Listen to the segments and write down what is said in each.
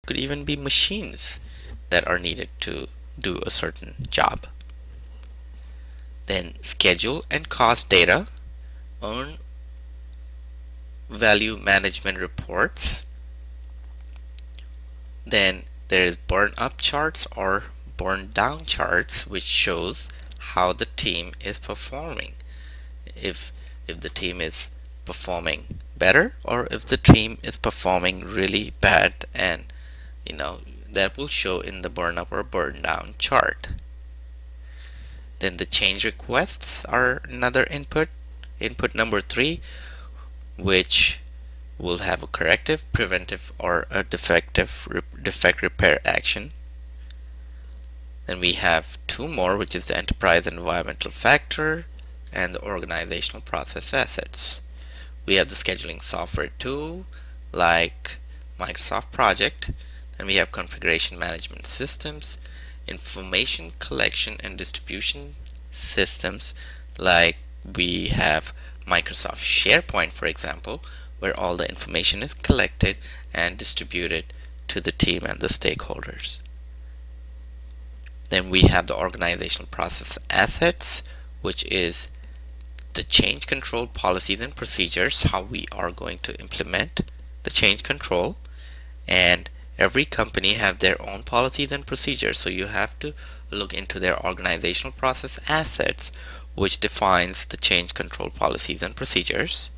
could even be machines that are needed to do a certain job. Then schedule and cost data, earn value management reports. Then there is burn up charts or burn down charts, which shows how the team is performing. If the team is performing better or if the team is performing really bad, and that will show in the burn up or burn down chart. Then the change requests are another input number 3, which will have a corrective, preventive, or a defect repair action. Then we have 2 more, which is the enterprise environmental factor and the organizational process assets. We have the scheduling software tool like Microsoft Project, and we have configuration management systems, information collection and distribution systems like we have Microsoft SharePoint, for example, where all the information is collected and distributed to the team and the stakeholders. Then we have the organizational process assets, which is the change control policies and procedures, how we are going to implement the change control. And every company have their own policies and procedures, so you have to look into their organizational process assets, which defines the change control policies and procedures.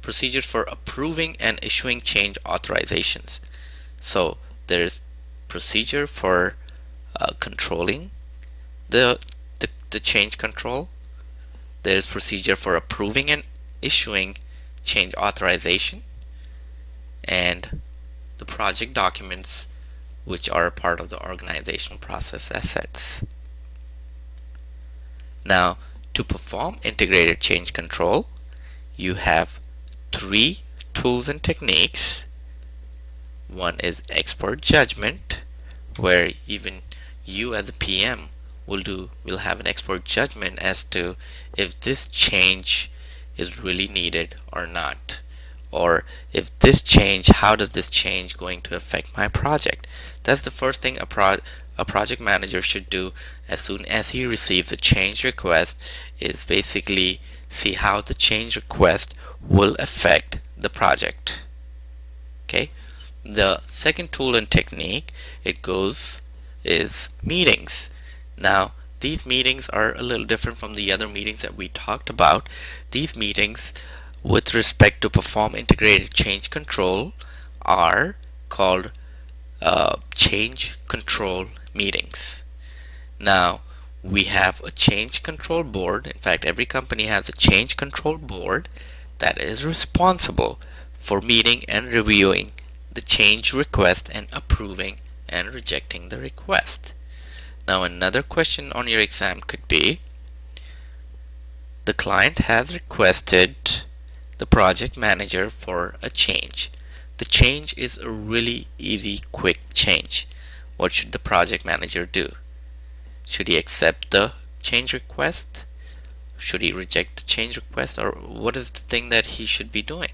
Procedures for approving and issuing change authorizations. So there is procedure for controlling the change control. There is procedure for approving and issuing change authorization, and the project documents, which are a part of the organizational process assets. Now, to perform integrated change control, you have 3 tools and techniques. One is expert judgment, where even you as a PM will have an expert judgment as to if this change is really needed or not, or if this change, how does this change going to affect my project. That's the first thing a project manager should do as soon as he receives a change request, is basically see how the change request will affect the project. Okay, the second tool and technique is meetings. Now, these meetings are a little different from the other meetings that we talked about. These meetings with respect to perform integrated change control are called change control meetings. Now, we have a change control board. In fact, every company has a change control board that is responsible for meeting and reviewing the change request and approving and rejecting the request. Now, another question on your exam could be, the client has requested the project manager for a change. The change is a really easy, quick change. What should the project manager do? Should he accept the change request? Should he reject the change request? Or what is the thing that he should be doing?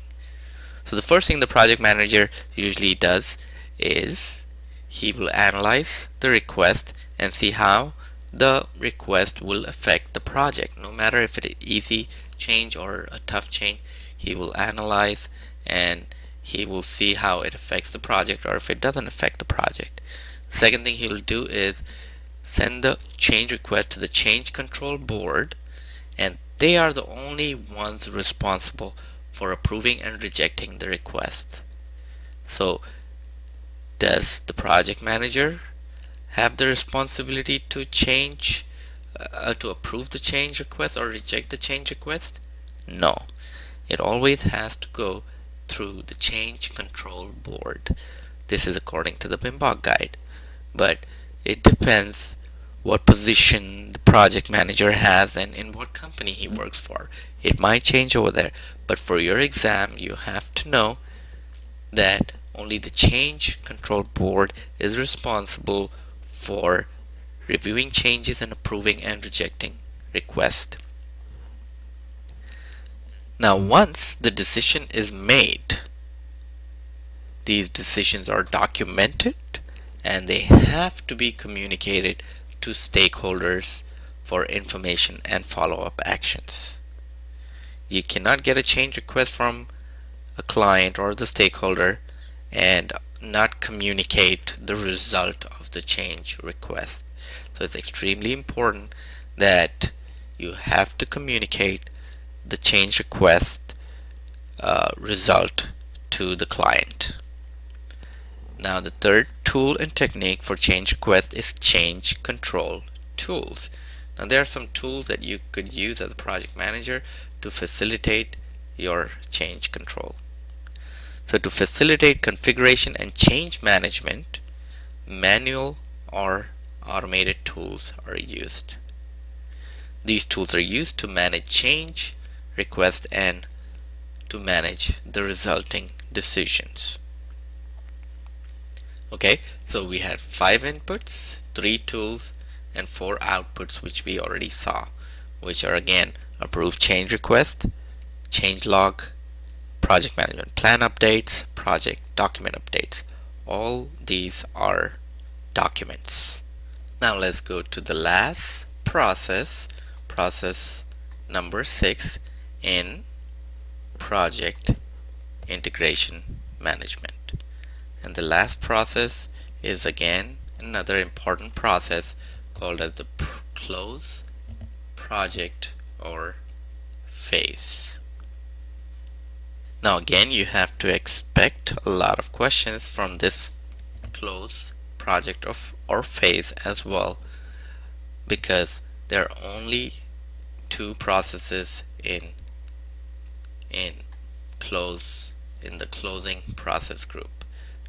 So the first thing the project manager usually does is he will analyze the request and see how the request will affect the project. No matter if it is easy change or a tough change, he will analyze and he will see how it affects the project or if it doesn't affect the project. The second thing he will do is send the change request to the change control board, and they are the only ones responsible for approving and rejecting the request. So does the project manager have the responsibility to to approve the change request or reject the change request? No, it always has to go through the change control board. This is according to the PMBOK guide, but it depends what position the project manager has and in what company he works for. It might change over there, but for your exam you have to know that only the change control board is responsible for reviewing changes and approving and rejecting requests. Now, once the decision is made, These decisions are documented and they have to be communicated to stakeholders for information and follow-up actions. You cannot get a change request from a client or the stakeholder and not communicate the result of the change request. So it's extremely important that you have to communicate the change request result to the client. Now the third tool and technique for change request is change control tools. Now there are some tools that you could use as a project manager to facilitate your change control. So to facilitate configuration and change management, manual or automated tools are used. These tools are used to manage change request and to manage the resulting decisions. Okay, so we had 5 inputs, 3 tools, and 4 outputs, which we already saw, which are again approved change request, change log, project management plan updates, project document updates. All these are documents. Now let's go to the last process, process number 6 in project integration management. And the last process is again another important process called as the close project or phase. Now again, you have to expect a lot of questions from this close project or phase as well, because there are only 2 processes in the closing process group.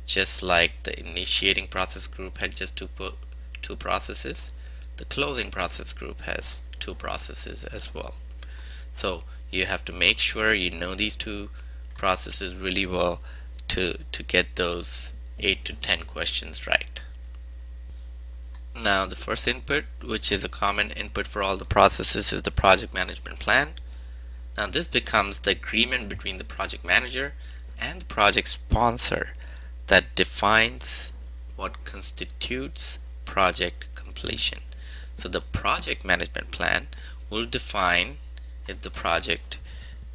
Just like the initiating process group had just two processes, the closing process group has 2 processes as well. So you have to make sure you know these 2 processes really well to get those 8 to 10 questions right. Now the first input, which is a common input for all the processes, is the project management plan. Now this becomes the agreement between the project manager and the project sponsor that defines what constitutes project completion. So the project management plan will define if the project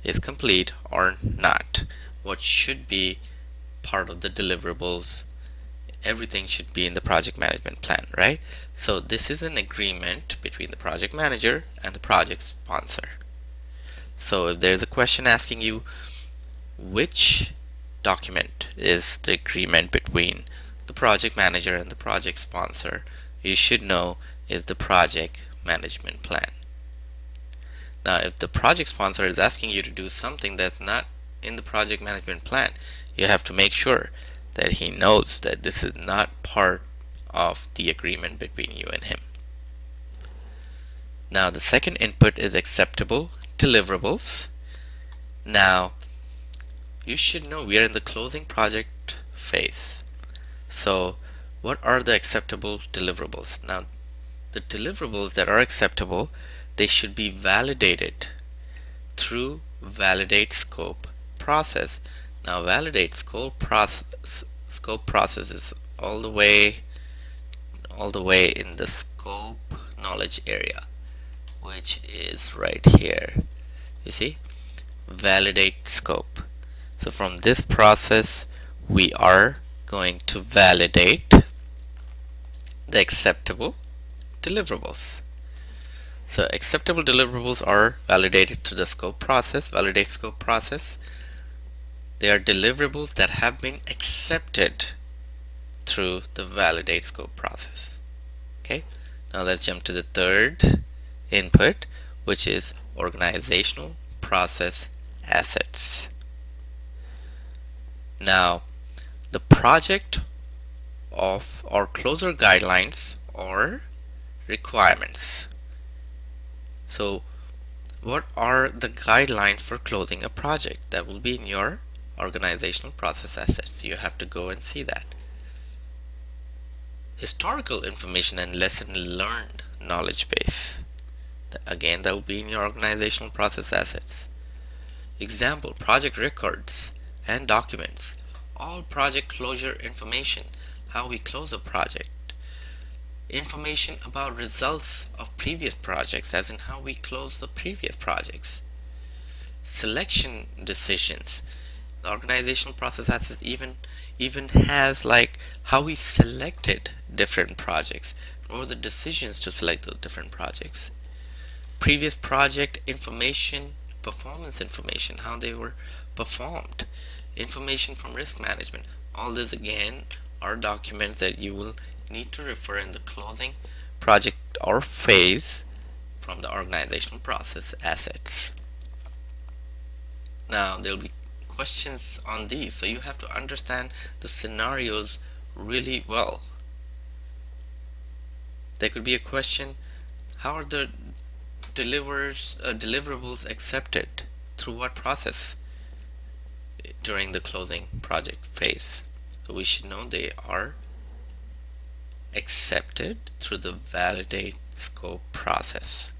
is complete or not, what should be part of the deliverables. Everything should be in the project management plan, right? So this is an agreement between the project manager and the project sponsor. So if there's a question asking you which document is the agreement between the project manager and the project sponsor, you should know is the project management plan. Now if the project sponsor is asking you to do something that's not in the project management plan, you have to make sure that he knows that this is not part of the agreement between you and him. Now the second input is acceptable deliverables. Now you should know we are in the closing project phase. So what are the acceptable deliverables? Now the deliverables that are acceptable, they should be validated through validate scope process. Now validate scope process is all the way in the scope knowledge area, which is right here. You see, validate scope. So from this process we are going to validate the acceptable deliverables. So acceptable deliverables are validated through the scope process, validate scope process. They are deliverables that have been accepted through the validate scope process. Okay, now let's jump to the third input, which is organizational process assets. Now the project of or closer guidelines or requirements. So what are the guidelines for closing a project? That will be in your organizational process assets. You have to go and see that. Historical information and lesson learned knowledge base. Again, that will be in your organizational process assets. Example, project records and documents. all project closure information, how we close a project, information about results of previous projects, as in how we close the previous projects, selection decisions. The organizational process has even has like how we selected different projects, what were the decisions to select those different projects, previous project information, performance information, how they were performed, information from risk management. All this again are documents that you will need to refer in the closing project or phase from the organizational process assets. Now there will be questions on these, so you have to understand the scenarios really well. There could be a question, how are the deliverables accepted, through what process during the closing project phase? So we should know they are accepted through the validate scope process.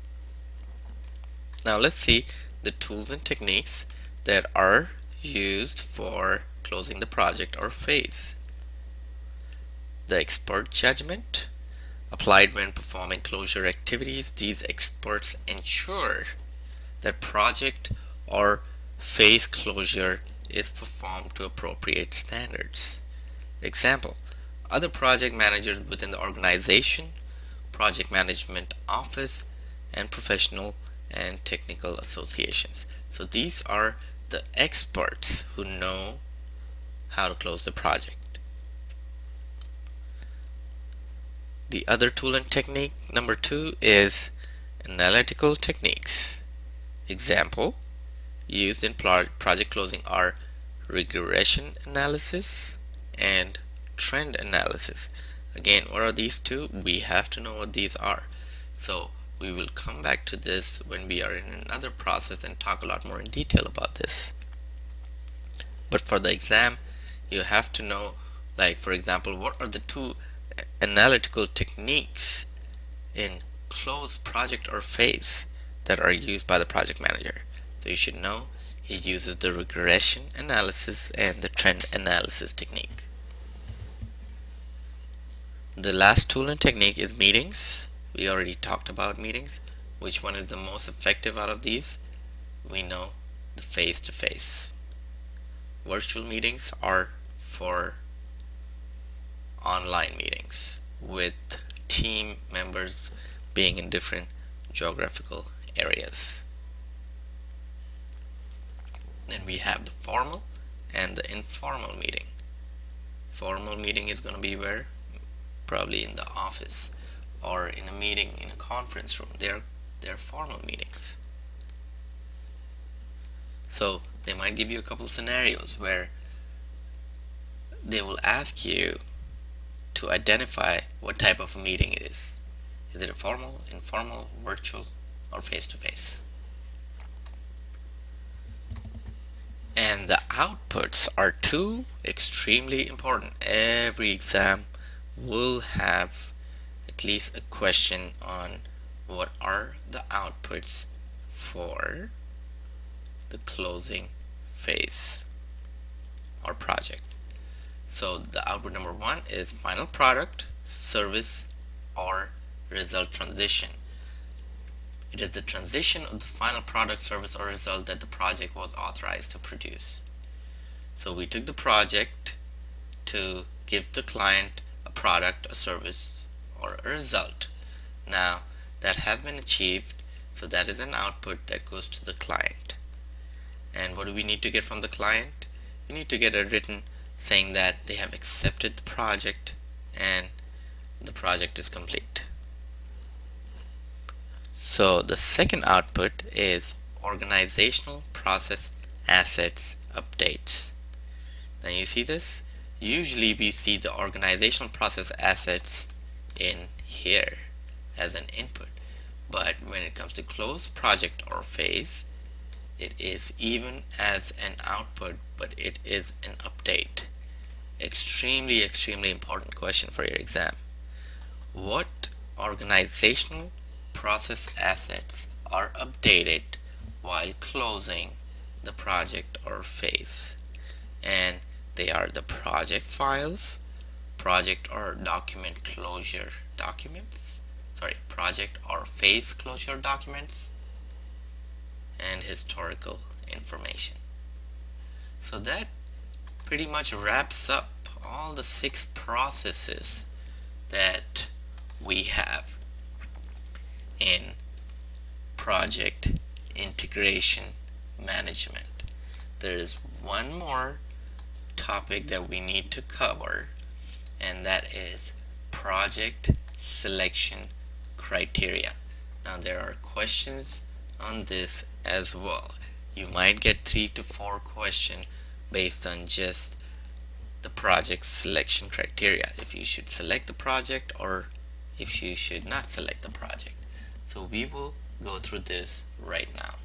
Now let's see the tools and techniques that are used for closing the project or phase. The expert judgment applied when performing closure activities. These experts ensure that project or phase closure is performed to appropriate standards. Example, other project managers within the organization, project management office, and professional and technical associations. So these are the experts who know how to close the project. The other tool and technique, number 2, is analytical techniques. Example, used in project closing are regression analysis and trend analysis. Again, what are these two? We have to know what these are. So we will come back to this when we are in another process and talk a lot more in detail about this. But for the exam, you have to know, like for example, what are the two analytical techniques in closed project or phase that are used by the project manager. So you should know he uses the regression analysis and the trend analysis technique. The last tool and technique is meetings. We already talked about meetings. Which one is the most effective out of these? We know the face-to-face. Virtual meetings are for online meetings with team members being in different geographical areas. Then we have the formal and the informal meeting. Formal meeting is going to be where? Probably in the office or in a meeting in a conference room. They're formal meetings. So they might give you a couple scenarios where they will ask you to identify what type of a meeting it is. Is it a formal, informal, virtual, or face-to-face? And the outputs are two extremely important. Every exam will have at least a question on what are the outputs for the closing phase or project. So the output number 1 is final product, service, or result transition. It is the transition of the final product, service, or result that the project was authorized to produce. So we took the project to give the client a product, a service, or a result. Now that has been achieved, so that is an output that goes to the client. And what do we need to get from the client? We need to get a written saying that they have accepted the project and the project is complete. So the second output is organizational process assets updates. Now you see this? Usually we see the organizational process assets in here as an input, but when it comes to closed project or phase, it is even as an output, but it is an update. Extremely important question for your exam. What organizational process assets are updated while closing the project or phase? And They are the project files, project or document closure documents, project or phase closure documents, and historical information. So that pretty much wraps up all the 6 processes that we have in project integration management. There is one more topic that we need to cover, and that is project selection criteria. Now there are questions on this as well. You might get 3 to 4 questions based on just the project selection criteria, if you should select the project or if you should not select the project. So we will go through this right now.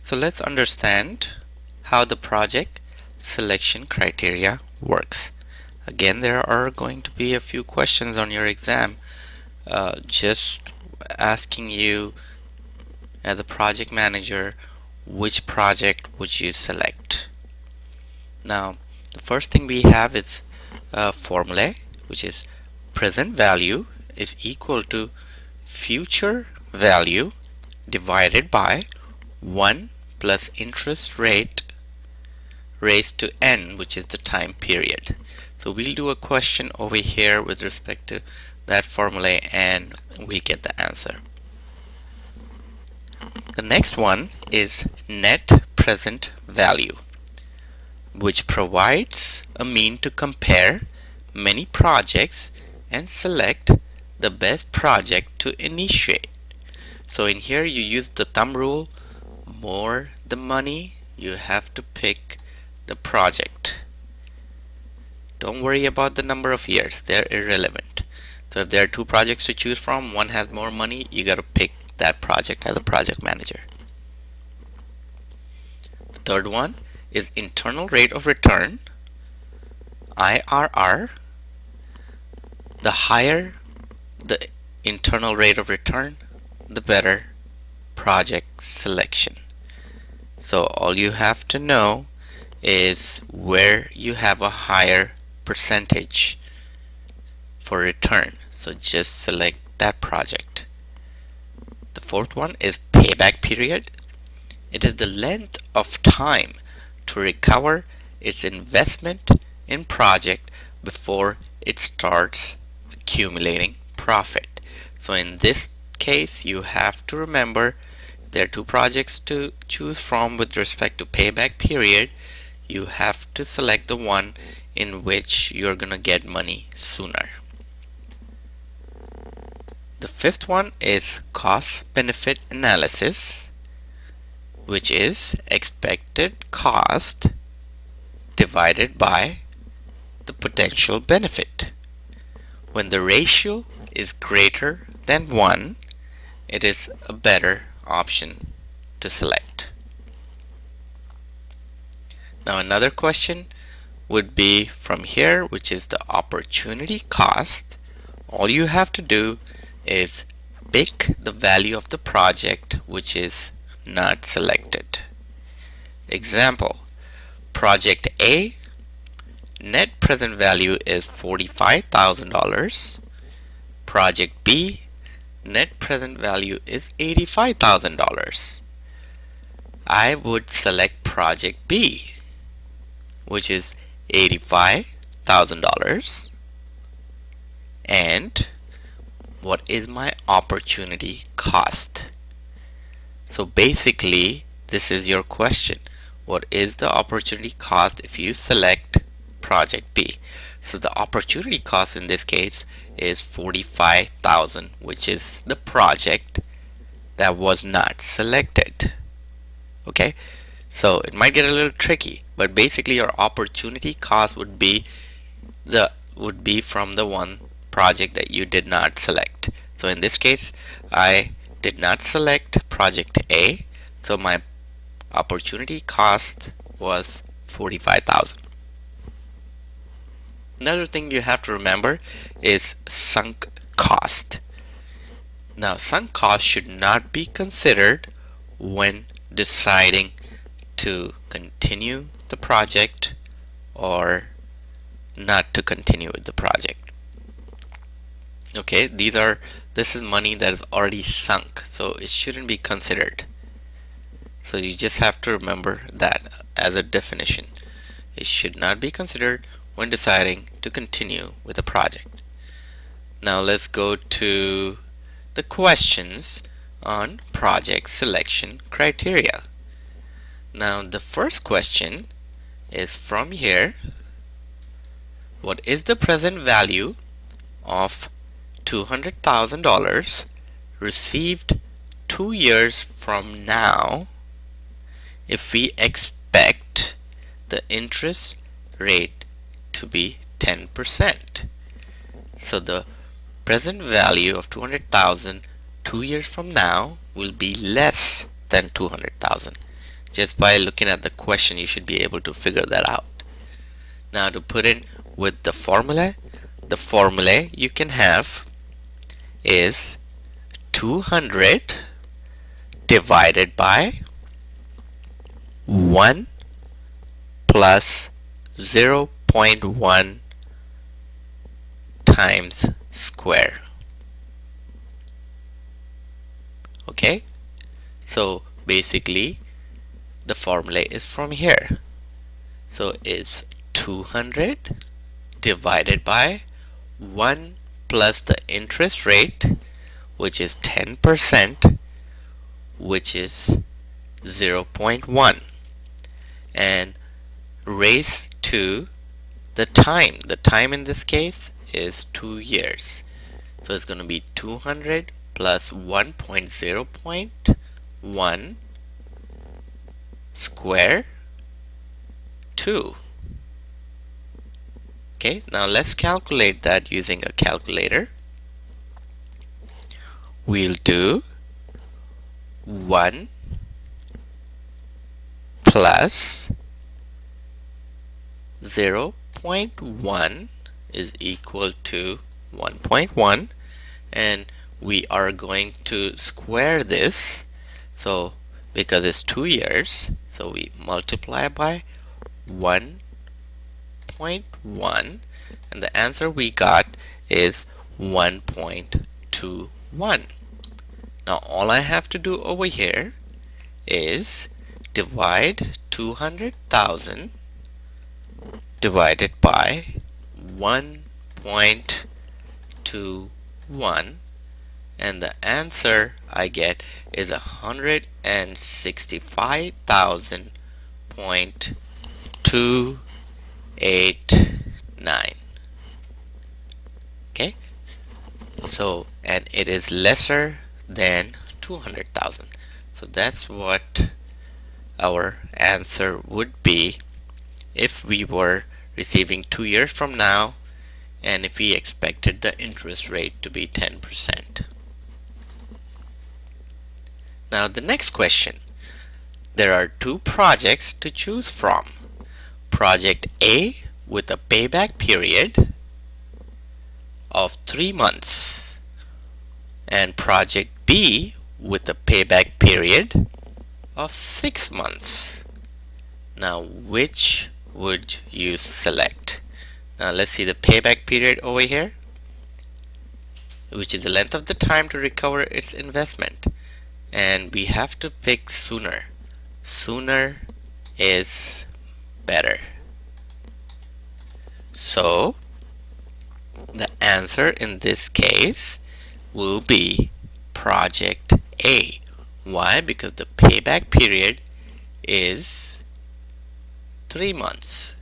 So let's understand how the project selection criteria works. Again, there are going to be a few questions on your exam just asking you as a project manager, which project would you select? Now the first thing we have is a formula, which is present value is equal to future value divided by 1 plus interest rate raised to n, which is the time period. So we'll do a question over here with respect to that formula and we'll get the answer. The next one is net present value, which provides a mean to compare many projects and select the best project to initiate. So in here you use the thumb rule, more the money, you have to pick the project. Don't worry about the number of years, they're irrelevant. So if there are 2 projects to choose from, one has more money, you gotta pick that project as a project manager. The third one is internal rate of return, IRR. The higher the internal rate of return, the better project selection. So all you have to know is where you have a higher percentage for return. So just select that project. The fourth one is payback period. It is the length of time to recover its investment in project before it starts accumulating profit. So in this case you have to remember there are 2 projects to choose from with respect to payback period. You have to select the one in which you're gonna get money sooner. The fifth one is cost benefit analysis, which is expected cost divided by the potential benefit. When the ratio is greater than 1, it is a better option to select. Now another question would be from here, which is the opportunity cost. All you have to do is pick the value of the project which is not selected. Example, project A, net present value is $45,000. Project B, net present value is $85,000. I would select project B, which is $85,000. And what is my opportunity cost? So basically this is your question. What is the opportunity cost if you select project B? So the opportunity cost in this case is $45,000, which is the project that was not selected. Okay, so it might get a little tricky, but basically your opportunity cost would be from the one project that you did not select. So in this case I did not select project A, so my opportunity cost was $45,000. Another thing you have to remember is sunk cost. Now sunk cost should not be considered when deciding to continue the project or not to continue with the project. Okay, this is money that is already sunk, so it shouldn't be considered. So you just have to remember that as a definition. It should not be considered when deciding to continue with a project. Now let's go to the questions on project selection criteria. Now the first question is from here. What is the present value of $200,000 received 2 years from now if we expect the interest rate to be 10%? So the present value of 200,000 2 years from now will be less than 200,000. Just by looking at the question, you should be able to figure that out. Now to put in with the formula you can have is 200 divided by 1 plus 0.1 times square. Okay, so basically the formula is from here. So it's 200 divided by 1 plus the interest rate, which is 10%, which is 0.1, and raised to the time. The time in this case is 2 years. So it's going to be 200 plus 1.0.1 square 2. Okay, now let's calculate that using a calculator. We'll do 1 plus 0.1 is equal to 1.1, and we are going to square this. So because it's 2 years, so we multiply by 1.1, and the answer we got is 1.21. Now all I have to do over here is divide 200,000 divided by 1.21, and the answer I get is 165,289. Okay, so and it is lesser than 200,000. So that's what our answer would be if we were receiving 2 years from now and if we expected the interest rate to be 10%. Now the next question. There are 2 projects to choose from. Project A with a payback period of 3 months and Project B with a payback period of 6 months. Now which would you select? Now let's see the payback period over here, which is the length of the time to recover its investment, and we have to pick sooner. Sooner is better. So the answer in this case will be Project A. Why? Because the payback period is 3 months.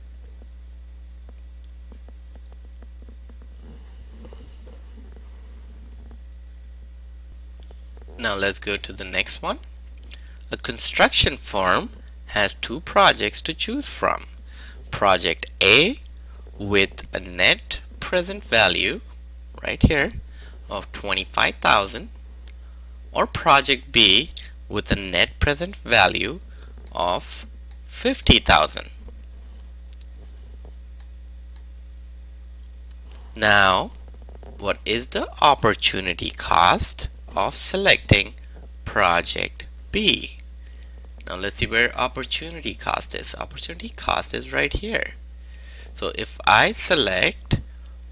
Now let's go to the next one. A construction firm has 2 projects to choose from. Project A with a net present value right here of 25,000, or Project B with a net present value of 50,000. Now, what is the opportunity cost of selecting Project B? Now let's see where opportunity cost is. Opportunity cost is right here. So if I select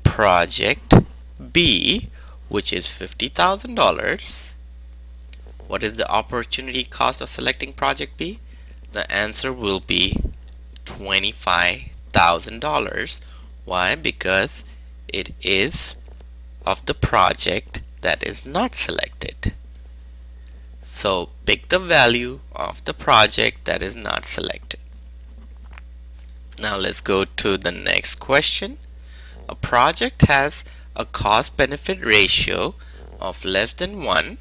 project B, which is $50,000, what is the opportunity cost of selecting project B? The answer will be $25,000. Why? Because it is of the project that is not selected. So pick the value of the project that is not selected. Now let's go to the next question. A project has a cost benefit ratio of less than 1,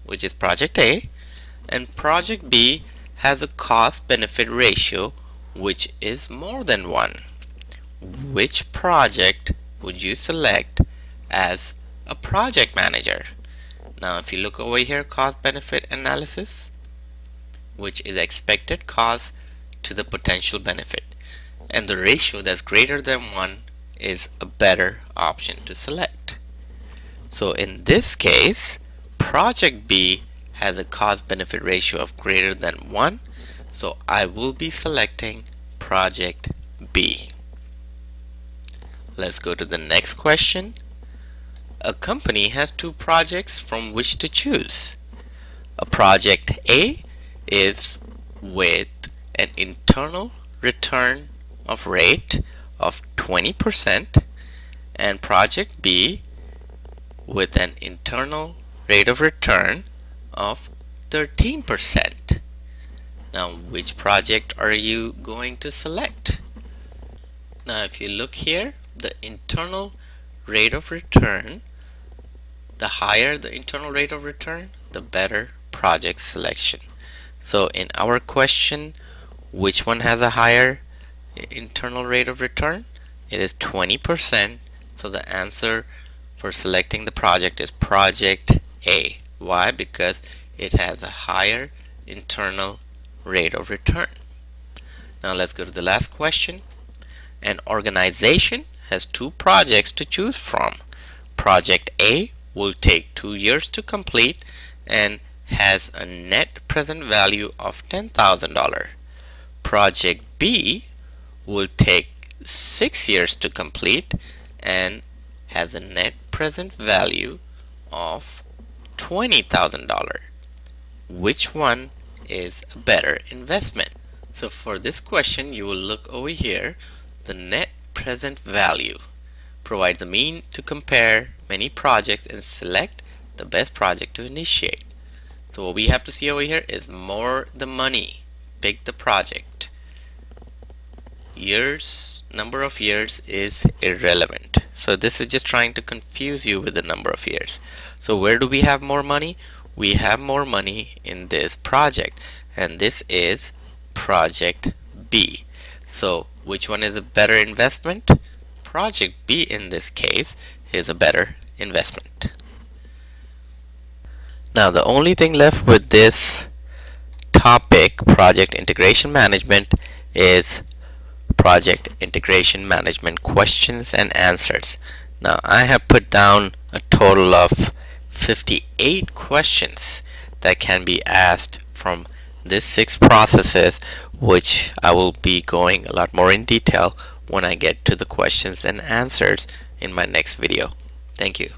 which is project A, and project B has a cost benefit ratio which is more than 1. Which project would you select as a project manager? Now if you look over here, cost benefit analysis, which is expected cost to the potential benefit, and the ratio that's greater than 1 is a better option to select. So in this case, project B has a cost benefit ratio of greater than 1, so I will be selecting project B. Let's go to the next question. A company has 2 projects from which to choose. A project A is with an internal return of rate of 20% and project B with an internal rate of return of 13%. Now which project are you going to select? Now if you look here, the internal rate of return, the higher the internal rate of return, the better project selection. So in our question, which one has a higher internal rate of return? It is 20%. So the answer for selecting the project is project A. Why? Because it has a higher internal rate of return. Now let's go to the last question. An organization has 2 projects to choose from. Project A will take 2 years to complete and has a net present value of $10,000. Project B will take 6 years to complete and has a net present value of $20,000. Which one is a better investment? So for this question, you will look over here. The net present value provides a mean to compare many projects and select the best project to initiate. So what we have to see over here is more the money. Pick the project. Years, number of years is irrelevant. So this is just trying to confuse you with the number of years. So where do we have more money? We have more money in this project, and this is project B. So which one is a better investment? Project B in this case is a better investment. Now the only thing left with this topic, project integration management, is project integration management questions and answers. Now I have put down a total of 58 questions that can be asked from these 6 processes, which I will be going a lot more in detail when I get to the questions and answers in my next video. Thank you.